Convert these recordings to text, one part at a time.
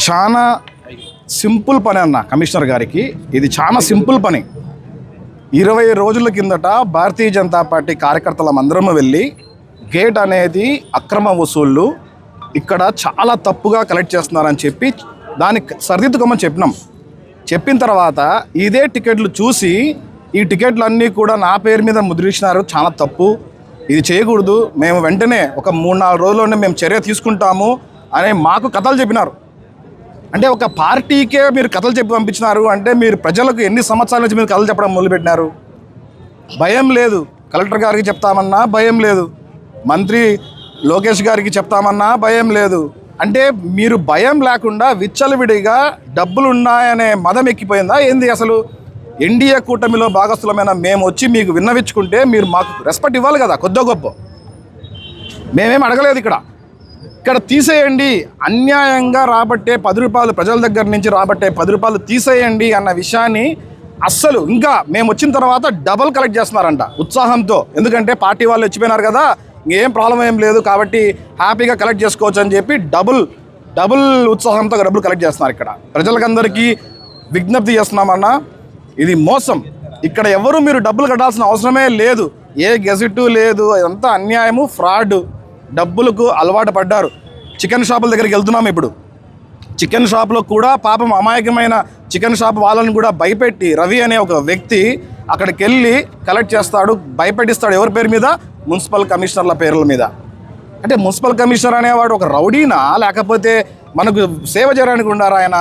చాలా సింపుల్ పని అన్న కమిషనర్ గారికి. ఇది చాలా సింపుల్ పని. 20 రోజుల కిందట భారతీయ జనతా పార్టీ కార్యకర్తలం అందరం వెళ్ళి గేట్ అనేది అక్రమ వసూళ్ళు ఇక్కడ చాలా తప్పుగా కలెక్ట్ చేస్తున్నారని చెప్పి దానికి సరిదిద్దుకోమని చెప్పిన తర్వాత ఇదే టికెట్లు చూసి ఈ టికెట్లు అన్నీ కూడా నా పేరు మీద ముద్రించినారు, చాలా తప్పు, ఇది చేయకూడదు, మేము వెంటనే ఒక 3-4 రోజుల్లోనే మేము చర్య తీసుకుంటాము అని మాకు కథలు చెప్పినారు. అంటే ఒక పార్టీకే మీరు కథలు చెప్పి పంపించినారు అంటే మీరు ప్రజలకు ఎన్ని సంవత్సరాల నుంచి మీరు కథలు చెప్పడం మొదలుపెట్టినారు? భయం లేదు. కలెక్టర్ గారికి చెప్తామన్నా భయం లేదు, మంత్రి లోకేష్ గారికి చెప్తామన్నా భయం లేదు. అంటే మీరు భయం లేకుండా విచ్చలవిడిగా డబ్బులు ఉన్నాయనే మదం ఎక్కిపోయిందా ఏంది? అసలు ఎన్డీఏ కూటమిలో భాగస్థులమైన మేము వచ్చి మీకు విన్నవించుకుంటే మీరు మాకు రెస్పెక్ట్ ఇవ్వాలి కదా, కొద్దో గొప్ప. మేమేం అడగలేదు. ఇక్కడ తీసేయండి, అన్యాయంగా రాబట్టే 10 రూపాయలు ప్రజల దగ్గర నుంచి రాబట్టే 10 రూపాయలు తీసేయండి అన్న విషయాన్ని అస్సలు ఇంకా మేము వచ్చిన తర్వాత డబుల్ కలెక్ట్ చేస్తున్నారంట ఉత్సాహంతో. ఎందుకంటే పార్టీ వాళ్ళు వచ్చిపోయినారు కదా, ఇంకేం ప్రాబ్లం ఏం లేదు కాబట్టి హ్యాపీగా కలెక్ట్ చేసుకోవచ్చు అని చెప్పి డబుల్ ఉత్సాహంతో డబ్బులు కలెక్ట్ చేస్తున్నారు. ఇక్కడ ప్రజలకందరికీ విజ్ఞప్తి చేస్తున్నామన్నా, ఇది మోసం. ఇక్కడ ఎవరు మీరు డబ్బులు కట్టాల్సిన అవసరమే లేదు, ఏ గెజెట్టు లేదు, అదంతా అన్యాయము, ఫ్రాడ్. డబ్బులకు అలవాటు పడ్డారు. చికెన్ షాపుల దగ్గరికి వెళ్తున్నాము ఇప్పుడు. చికెన్ షాప్లో కూడా పాపం అమాయకమైన చికెన్ షాప్ వాళ్ళని కూడా భయపెట్టి రవి అనే ఒక వ్యక్తి అక్కడికి వెళ్ళి కలెక్ట్ చేస్తాడు, భయపెట్టిస్తాడు. ఎవరి పేరు మీద? మున్సిపల్ కమిషనర్ల పేర్ల మీద. అంటే మున్సిపల్ కమిషనర్ అనేవాడు ఒక రౌడీనా, లేకపోతే మనకు సేవ చేయడానికి ఉండారా? ఆయన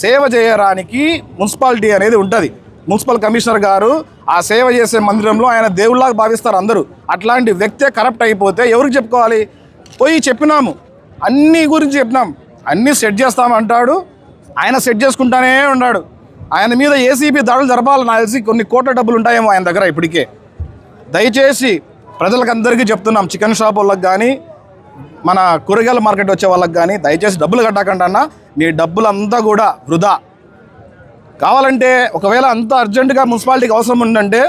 సేవ చేయడానికి మున్సిపాలిటీ అనేది ఉంటుంది. మున్సిపల్ కమిషనర్ గారు ఆ సేవ చేసే మందిరంలో ఆయన దేవుళ్ళగా భావిస్తారు అందరూ. అట్లాంటి వ్యక్తే కరప్ట్ అయిపోతే ఎవరికి చెప్పుకోవాలి? పోయి చెప్పినాము, అన్నీ గురించి చెప్పినాం, అన్నీ సెట్ చేస్తామంటాడు. ఆయన సెట్ చేసుకుంటానే ఉన్నాడు. ఆయన మీద ఏసీబీ దాడులు జరపాలి. నాకు తెలిసి కొన్ని కోట్ల డబ్బులు ఉంటాయేమో ఆయన దగ్గర ఇప్పటికే. దయచేసి ప్రజలకు అందరికీ చెప్తున్నాం, చికెన్ షాప్ వాళ్ళకి కానీ మన కూరగాయల మార్కెట్ వచ్చే వాళ్ళకి కానీ దయచేసి డబ్బులు కట్టకండి అన్న. మీ డబ్బులంతా కూడా వృధా. కావాలంటే ఒకవేళ అంత అర్జెంటుగా మున్సిపాలిటీకి అవసరం ఉందంటే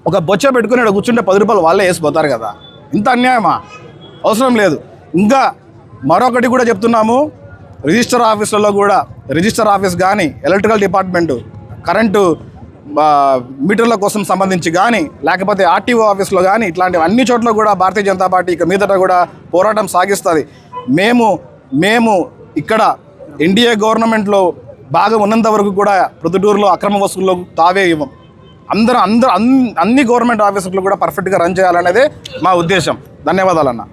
ఒక బొచ్చ పెట్టుకుని ఇక్కడ కూర్చుంటే 10 రూపాయలు వాళ్ళే వేసిపోతారు కదా. ఇంత అన్యాయమా? అవసరం లేదు. ఇంకా మరొకటి కూడా చెప్తున్నాము, రిజిస్టర్ ఆఫీసులలో కూడా, రిజిస్టర్ ఆఫీస్ కానీ, ఎలక్ట్రికల్ డిపార్ట్మెంటు, కరెంటు మీటర్ల కోసం సంబంధించి కానీ, లేకపోతే ఆర్టీఓ ఆఫీస్లో కానీ, ఇట్లాంటివి అన్ని చోట్ల కూడా భారతీయ జనతా పార్టీ ఇక మీదట కూడా పోరాటం సాగిస్తుంది. మేము ఇక్కడ ఎన్డీఏ గవర్నమెంట్లో బాగా ఉన్నంత వరకు కూడా ప్రొద్దుటూరులో అక్రమ వసూల్లో తావే ఇవ్వం. అన్ని గవర్నమెంట్ ఆఫీసులు కూడా పర్ఫెక్ట్గా రన్ చేయాలనేదే మా ఉద్దేశం. ధన్యవాదాలన్న.